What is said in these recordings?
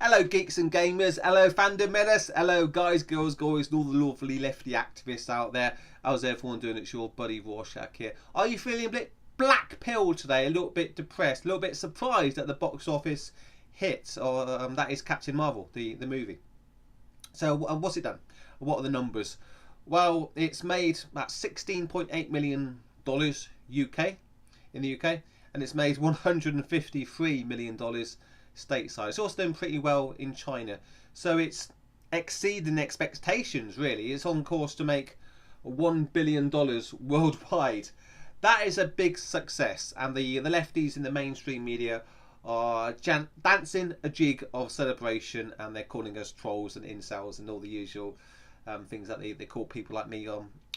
Hello geeks and gamers, hello fandom menace, hello guys, girls, and all the lawfully lefty activists out there. How's everyone doing? It's your buddy Rorschach here. Are you feeling a bit black pilled today, a little bit depressed, a little bit surprised at the box office hit, or that is Captain Marvel, the movie? So what's it done? What are the numbers? Well, it's made about $16.8 million UK, in the UK, and it's made $153 million stateside. It's also done pretty well in China. So it's exceeding expectations, really. It's on course to make $1 billion worldwide. That is a big success, and the lefties in the mainstream media are dancing a jig of celebration, and they're calling us trolls and incels and all the usual things that they call people like me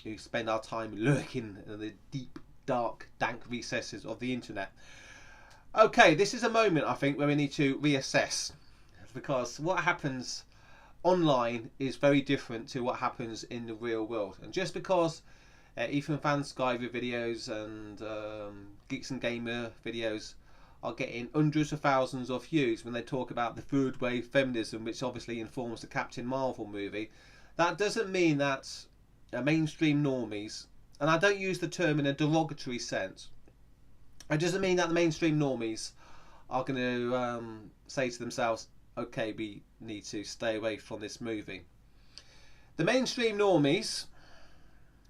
who spend our time lurking in the deep, dark, dank recesses of the internet. Okay, this is a moment, I think, where we need to reassess, because what happens online is very different to what happens in the real world. And just because Ethan Van Sciver videos and Geeks and Gamer videos are getting hundreds of thousands of views when they talk about the third wave feminism, which obviously informs the Captain Marvel movie, that doesn't mean that mainstream normies, and I don't use the term in a derogatory sense, it doesn't mean that the mainstream normies are going to say to themselves, okay, we need to stay away from this movie. The mainstream normies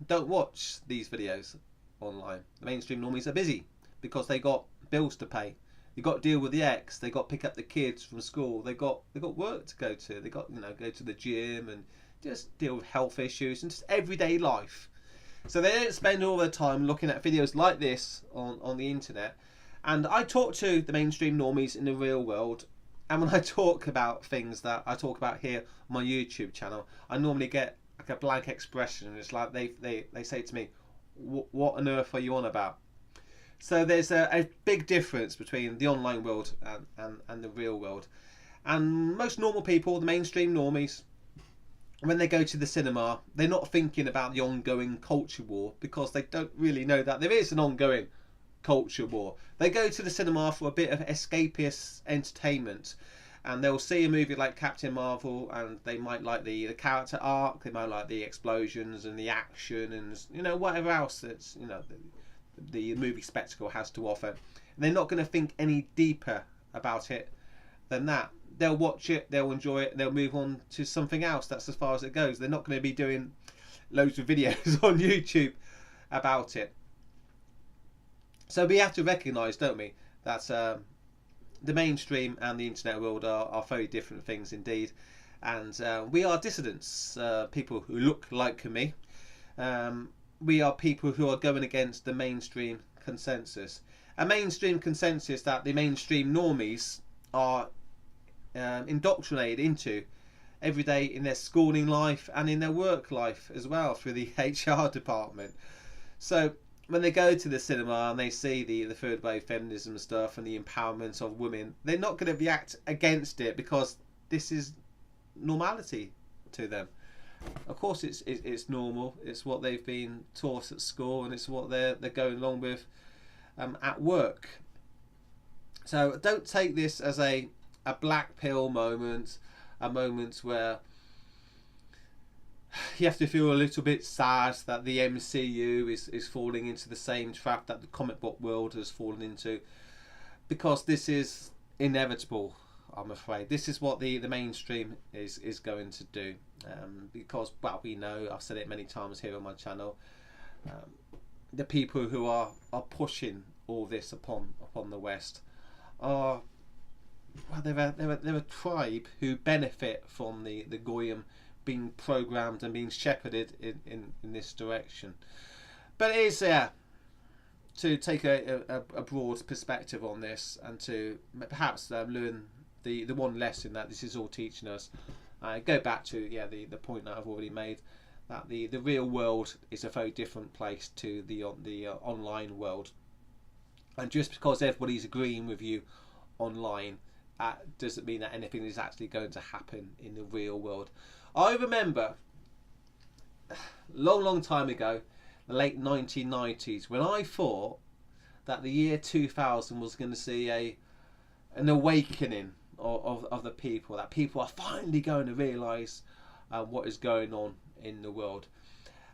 don't watch these videos online. The mainstream normies are busy because they got bills to pay. They got to deal with the ex. They got to pick up the kids from school. They got work to go to. They got go to the gym and just deal with health issues and just everyday life. So they don't spend all their time looking at videos like this on the internet. And I talk to the mainstream normies in the real world, and when I talk about things that I talk about here on my YouTube channel, I normally get like a blank expression, and it's like they say to me, what on earth are you on about? So there's a big difference between the online world and the real world. And most normal people, the mainstream normies, when they go to the cinema, they're not thinking about the ongoing culture war, because they don't really know that there is an ongoing culture war. They go to the cinema for a bit of escapist entertainment, and they'll see a movie like Captain Marvel, and they might like the character arc, they might like the explosions and the action and whatever else that's the movie spectacle has to offer. And they're not going to think any deeper about it than that. They'll watch it, they'll enjoy it, and they'll move on to something else. That's as far as it goes. They're not going to be doing loads of videos on YouTube about it. So we have to recognise, don't we, that the mainstream and the internet world are very different things indeed. And we are dissidents, people who look like me. We are people who are going against the mainstream consensus. A mainstream consensus that the mainstream normies are indoctrinated into every day in their schooling life and in their work life as well, through the HR department. So when they go to the cinema and they see the third wave feminism stuff and the empowerment of women, they're not going to react against it because this is normality to them. Of course it's normal, it's what they've been taught at school, and it's what they're going along with at work. So don't take this as a black pill moment, a moment where you have to feel a little bit sad that the MCU is falling into the same trap that the comic book world has fallen into, because this is inevitable, I'm afraid. This is what the mainstream is going to do, because, well, we know, I've said it many times here on my channel, the people who are pushing all this upon the West are, well, they're a tribe who benefit from the Goyim being programmed and being shepherded in this direction. But it is to take a broad perspective on this, and to perhaps learn the one lesson that this is all teaching us. Go back to the point that I've already made, that the real world is a very different place to the online world. And just because everybody's agreeing with you online, doesn't mean that anything is actually going to happen in the real world. I remember long time ago, the late 1990s, when I thought that the year 2000 was going to see an awakening of the people, that people are finally going to realise what is going on in the world.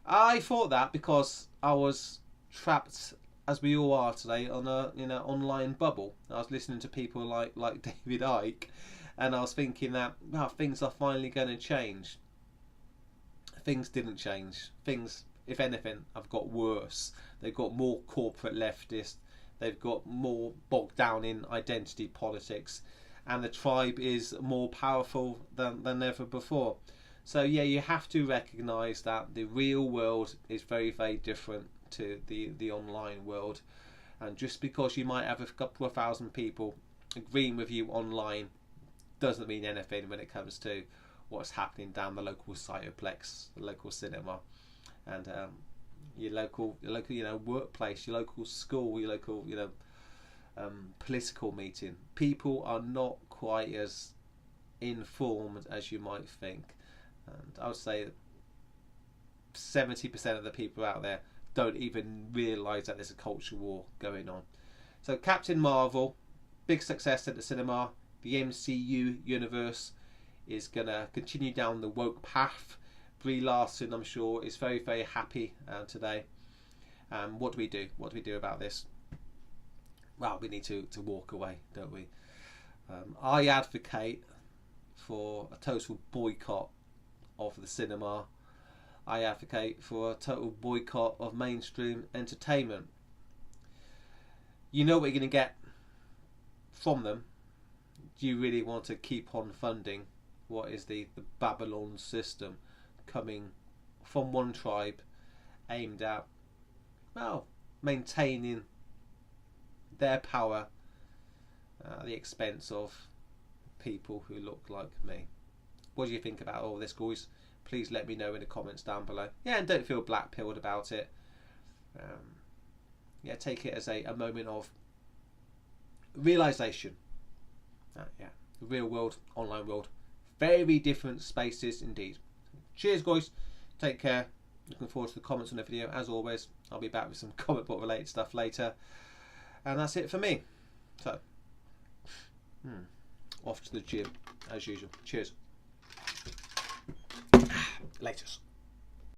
I thought that because I was trapped, as we all are today, on a online bubble. I was listening to people like David Icke, and I was thinking that things are finally going to change. Things didn't change. Things, if anything, have got worse. They've got more corporate leftist. They've got more bogged down in identity politics, and the tribe is more powerful than ever before. So yeah, you have to recognise that the real world is very, very different to the online world. And just because you might have a couple of thousand people agreeing with you online doesn't mean anything when it comes to what's happening down the local Cytoplex, the local cinema, and your local workplace, your local school, your local political meeting. People are not quite as informed as you might think, and I would say 70% of the people out there don't even realise that there's a culture war going on. So Captain Marvel, big success at the cinema. The MCU universe is going to continue down the woke path. Brie Larson, I'm sure, is very, very happy today. What do we do? What do we do about this? Well, we need to walk away, don't we? I advocate for a total boycott of the cinema. I advocate for a total boycott of mainstream entertainment. You know what you're going to get from them. Do you really want to keep on funding what is the Babylon system coming from one tribe, aimed at, well, maintaining their power at the expense of people who look like me? What do you think about all this, guys? Please let me know in the comments down below. Yeah, and don't feel black-pilled about it. Yeah, take it as a moment of realisation. Yeah, the real world, online world, very different spaces indeed. Cheers, guys. Take care. Looking forward to the comments on the video. As always, I'll be back with some comic book related stuff later. And that's it for me. So, off to the gym as usual. Cheers. Latest.